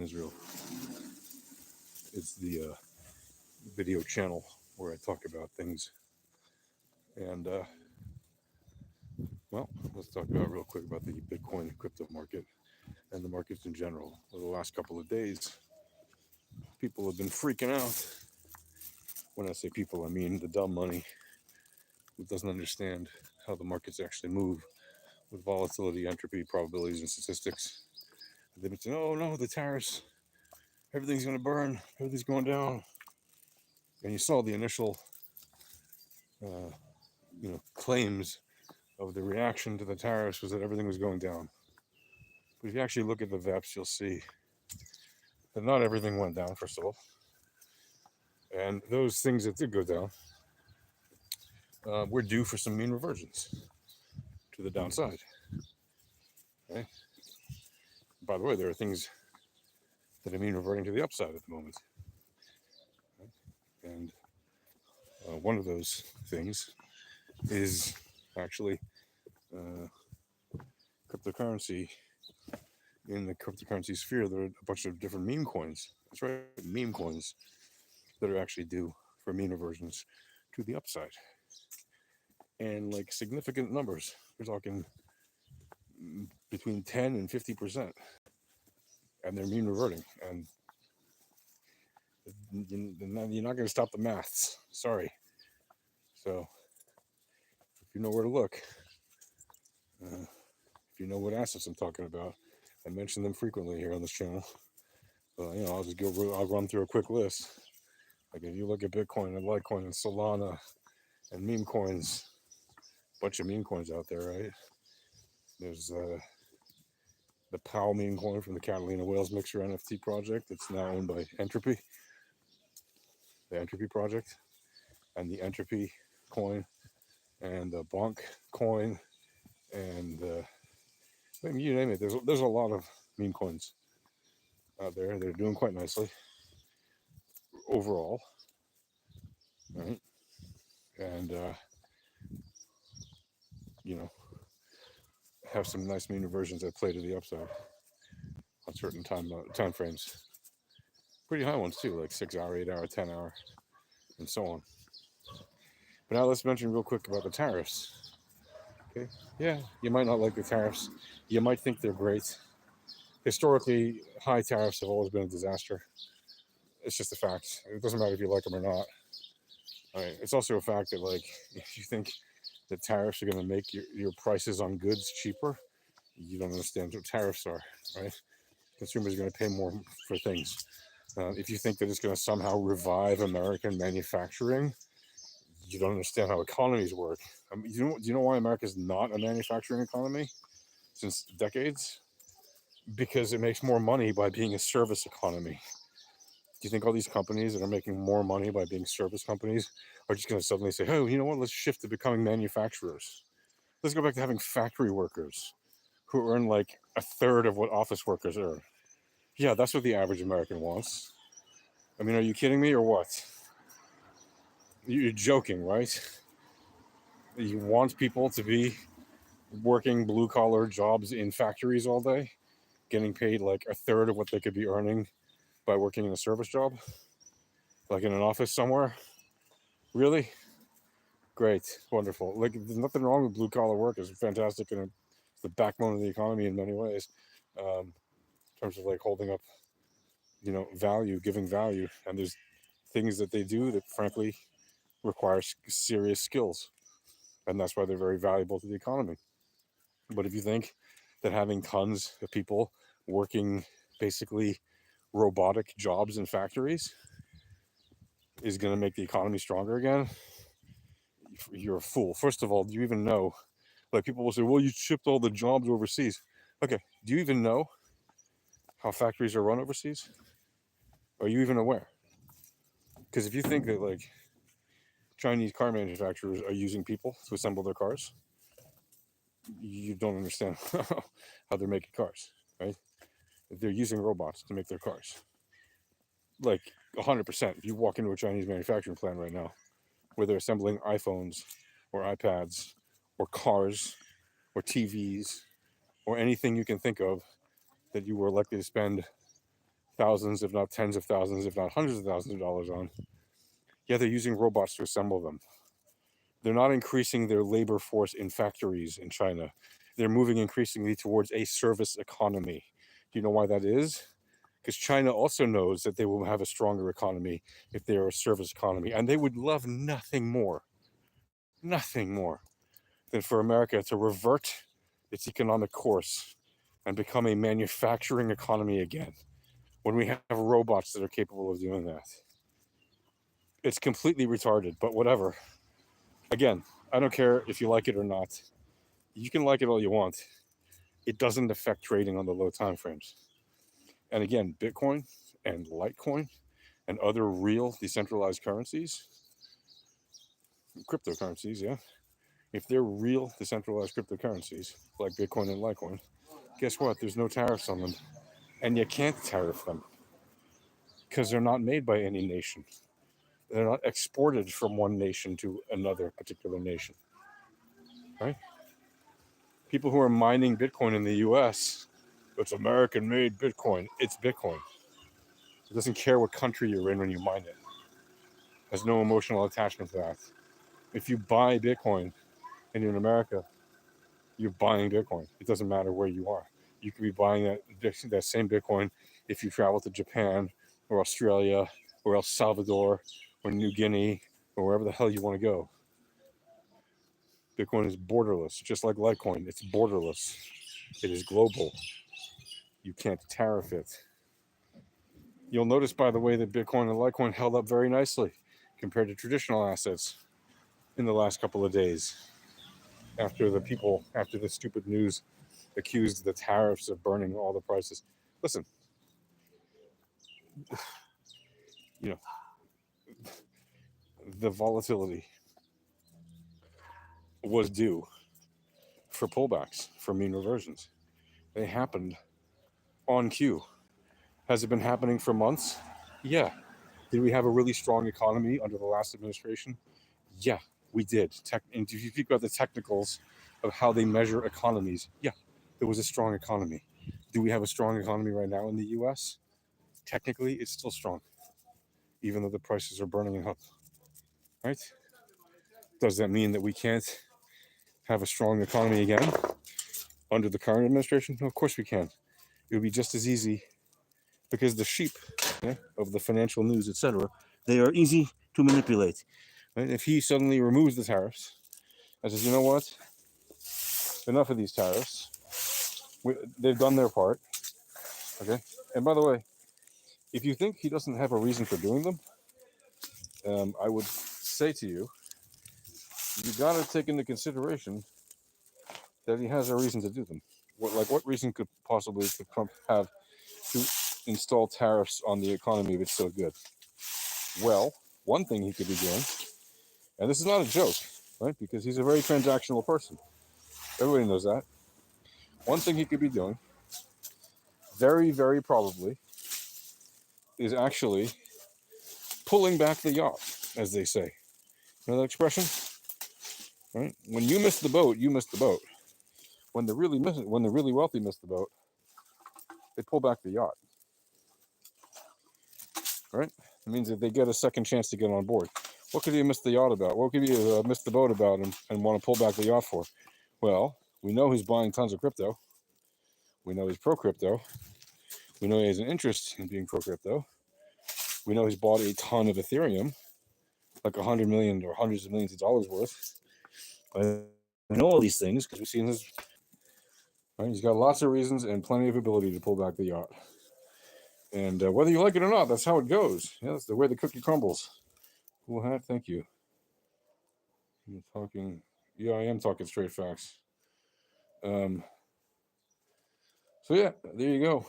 Israel. It's the video channel where I talk about things. And, well, let's talk about real quick about the Bitcoin and crypto market and the markets in general. Over the last couple of days, people have been freaking out. When I say people, I mean the dumb money who doesn't understand how the markets actually move with volatility, entropy, probabilities, and statistics. They've been saying, oh no, the tariffs, everything's going to burn, everything's going down. And you saw the initial, uh, claims of the reaction to the tariffs was that everything was going down. But if you actually look at the VEPs, you'll see that not everything went down, first of all. And those things that did go down were due for some mean reversions to the downside. Okay? By the way, there are things that are mean reverting to the upside at the moment. Okay? And one of those things is actually cryptocurrency. In the cryptocurrency sphere, there are a bunch of different meme coins. That's right, meme coins that are actually due for mean reversions to the upside. And like significant numbers. We're talking between 10 and 50%. And they're mean reverting. And you're not going to stop the maths. Sorry. So if you know where to look, if you know what assets I'm talking about, I mention them frequently here on this channel. I'll run through a quick list. Like if you look at Bitcoin and Litecoin and Solana and meme coins, a bunch of meme coins out there, right? There's the POW meme coin from the Catalina Whales Mixer NFT project that's now owned by Entropy, the Entropy project, and the Entropy coin, and the Bonk coin, and you name it. There's a lot of meme coins out there. They're doing quite nicely overall, right? And have some nice mean reversions that play to the upside on certain time frames. Pretty high ones too, like 6 hour, 8 hour, 10 hour, and so on. But now let's mention real quick about the tariffs. Okay, yeah, you might not like the tariffs. You might think they're great. Historically, high tariffs have always been a disaster. It's just a fact. It doesn't matter if you like them or not. All right. It's also a fact that, like, if you think that tariffs are going to make your prices on goods cheaper, you don't understand what tariffs are, right? Consumers are going to pay more for things. If you think that it's going to somehow revive American manufacturing, you don't understand how economies work. Do you know why America is not a manufacturing economy since decades? Because it makes more money by being a service economy. Do you think all these companies that are making more money by being service companies are just going to suddenly say, oh, you know what, let's shift to becoming manufacturers? Let's go back to having factory workers who earn like a third of what office workers earn. Yeah, that's what the average American wants. I mean, are you kidding me or what? You're joking, right? You want people to be working blue-collar jobs in factories all day, getting paid like a third of what they could be earning by working in a service job, like in an office somewhere? Really? Great, wonderful. Like, there's nothing wrong with blue-collar work. It's fantastic, and it's the backbone of the economy in many ways, in terms of like holding up, value, giving value. And there's things that they do that, frankly, require serious skills, and that's why they're very valuable to the economy. But if you think that having tons of people working basically robotic jobs in factories is going to make the economy stronger again, you're a fool. First of all, do you even know? Like, people will say, well, you shipped all the jobs overseas. Okay, do you even know how factories are run overseas? Are you even aware? Because if you think that, like, Chinese car manufacturers are using people to assemble their cars, you don't understand how they're making cars, right? They're using robots to make their cars. Like 100%. If you walk into a Chinese manufacturing plant right now where they're assembling iPhones or iPads or cars or TVs or anything you can think of that you were likely to spend thousands, if not tens of thousands, if not hundreds of thousands of dollars on. Yeah, they're using robots to assemble them. They're not increasing their labor force in factories in China. They're moving increasingly towards a service economy. Do you know why that is? Because China also knows that they will have a stronger economy if they are a service economy. And they would love nothing more than for America to revert its economic course and become a manufacturing economy again when we have robots that are capable of doing that. It's completely retarded, but whatever. Again, I don't care if you like it or not. You can like it all you want. It doesn't affect trading on the low time frames. And again, Bitcoin and Litecoin and other real decentralized currencies, cryptocurrencies, yeah. If they're real decentralized cryptocurrencies like Bitcoin and Litecoin, guess what? There's no tariffs on them. And you can't tariff them because they're not made by any nation. They're not exported from one nation to another particular nation, right? People who are mining Bitcoin in the US, it's American-made Bitcoin. It's Bitcoin. It doesn't care what country you're in when you mine it. There's no emotional attachment to that. If you buy Bitcoin and you're in America, you're buying Bitcoin. It doesn't matter where you are. You could be buying that same Bitcoin if you travel to Japan or Australia or El Salvador or New Guinea or wherever the hell you want to go. Bitcoin is borderless, just like Litecoin. It's borderless. It is global. You can't tariff it. You'll notice, by the way, that Bitcoin and Litecoin held up very nicely compared to traditional assets in the last couple of days after the stupid news accused the tariffs of burning all the prices. Listen, you know, the volatility was due for pullbacks, for mean reversions. They happened on cue. Has it been happening for months? Yeah. Did we have a really strong economy under the last administration? Yeah, we did. And if you think about the technicals of how they measure economies, yeah, there was a strong economy. Do we have a strong economy right now in the US? Technically, it's still strong, even though the prices are burning up, right? Does that mean that we can't have a strong economy again under the current administration? No, of course we can. It would be just as easy because the sheep of the financial news, etc., they are easy to manipulate. Right? If he suddenly removes the tariffs and says, you know what, enough of these tariffs, they've done their part, okay? And by the way, if you think he doesn't have a reason for doing them, I would say to you, you got to take into consideration that he has a reason to do them. What reason could Trump have to install tariffs on the economy if it's so good? Well, one thing he could be doing, and this is not a joke, right? Because he's a very transactional person. Everybody knows that. One thing he could be doing, very, very probably, is actually pulling back the yacht, as they say. You know that expression? Right? When you miss the boat, you miss the boat. When the really wealthy miss the boat, they pull back the yacht. Right? It means that they get a second chance to get on board. What could he miss the yacht about? What could he miss the boat about and want to pull back the yacht for? Well, we know he's buying tons of crypto. We know he's pro-crypto. We know he has an interest in being pro-crypto. We know he's bought a ton of Ethereum, like 100 million or hundreds of millions of dollars worth. We know all these things because we've seen his. Right? He's got lots of reasons and plenty of ability to pull back the yacht. And whether you like it or not, that's how it goes. Yeah, that's the way the cookie crumbles. Cool hat, thank you. You're talking. Yeah, I am talking straight facts. So yeah, there you go.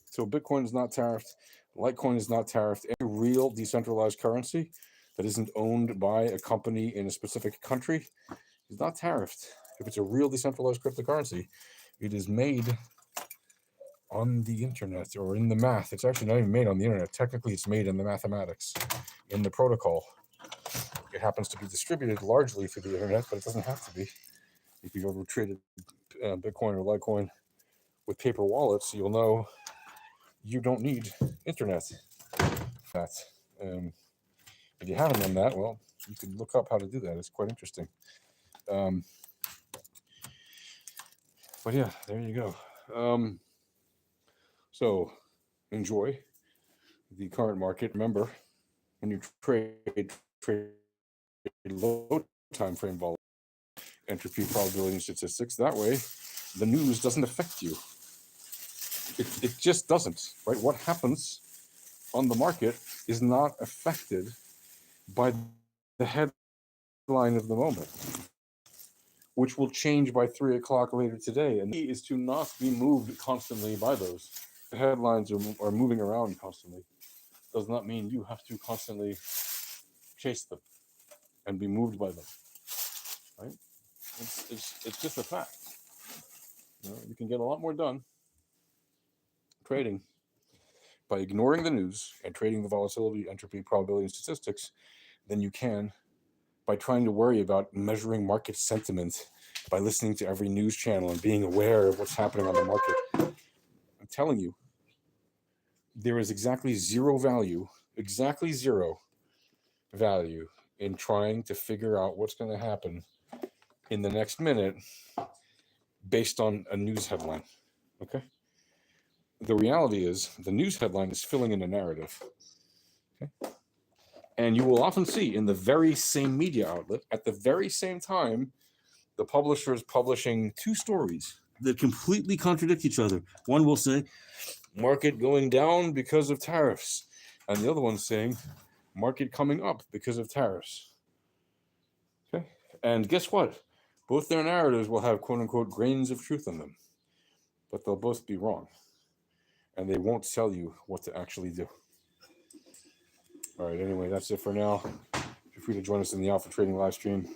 So Bitcoin is not tariffed. Litecoin is not tariffed. Any real decentralized currency that isn't owned by a company in a specific country is not tariffed. If it's a real decentralized cryptocurrency, it is made on the internet or in the math. It's actually not even made on the internet. Technically, it's made in the mathematics, in the protocol. It happens to be distributed largely through the internet, but it doesn't have to be. If you've ever traded Bitcoin or Litecoin with paper wallets, you'll know you don't need internet. That. If you haven't done that, well, you can look up how to do that. It's quite interesting. But yeah, there you go. So enjoy the current market. Remember, when you trade low time frame vol entropy, probability, and statistics. That way, the news doesn't affect you. It just doesn't, right? What happens on the market is not affected by the headline of the moment, which will change by 3 o'clock later today. And the key is to not be moved constantly by those. The headlines are moving around constantly. Does not mean you have to constantly chase them and be moved by them, right? It's just a fact. You can get a lot more done trading by ignoring the news and trading the volatility, entropy, probability, and statistics than you can by trying to worry about measuring market sentiment by listening to every news channel and being aware of what's happening on the market. I'm telling you, there is exactly zero value in trying to figure out what's going to happen in the next minute based on a news headline. Okay? The reality is the news headline is filling in a narrative. Okay? And you will often see in the very same media outlet, at the very same time, the publisher is publishing two stories that completely contradict each other. One will say, market going down because of tariffs. And the other one's saying, market coming up because of tariffs. Okay? And guess what? Both their narratives will have quote-unquote grains of truth in them. But they'll both be wrong. And they won't tell you what to actually do. All right, anyway, that's it for now. Feel free to join us in the Alpha Trading live stream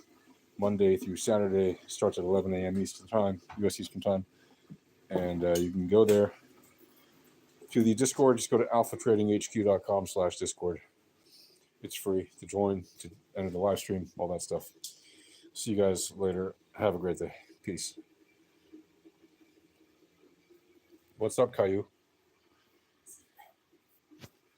Monday through Saturday. Starts at 11 a.m. Eastern Time, U.S. Eastern Time. And you can go there to the Discord. Just go to alphatradinghq.com/Discord. It's free to join, to enter the live stream, all that stuff. See you guys later. Have a great day. Peace. What's up, Caillou?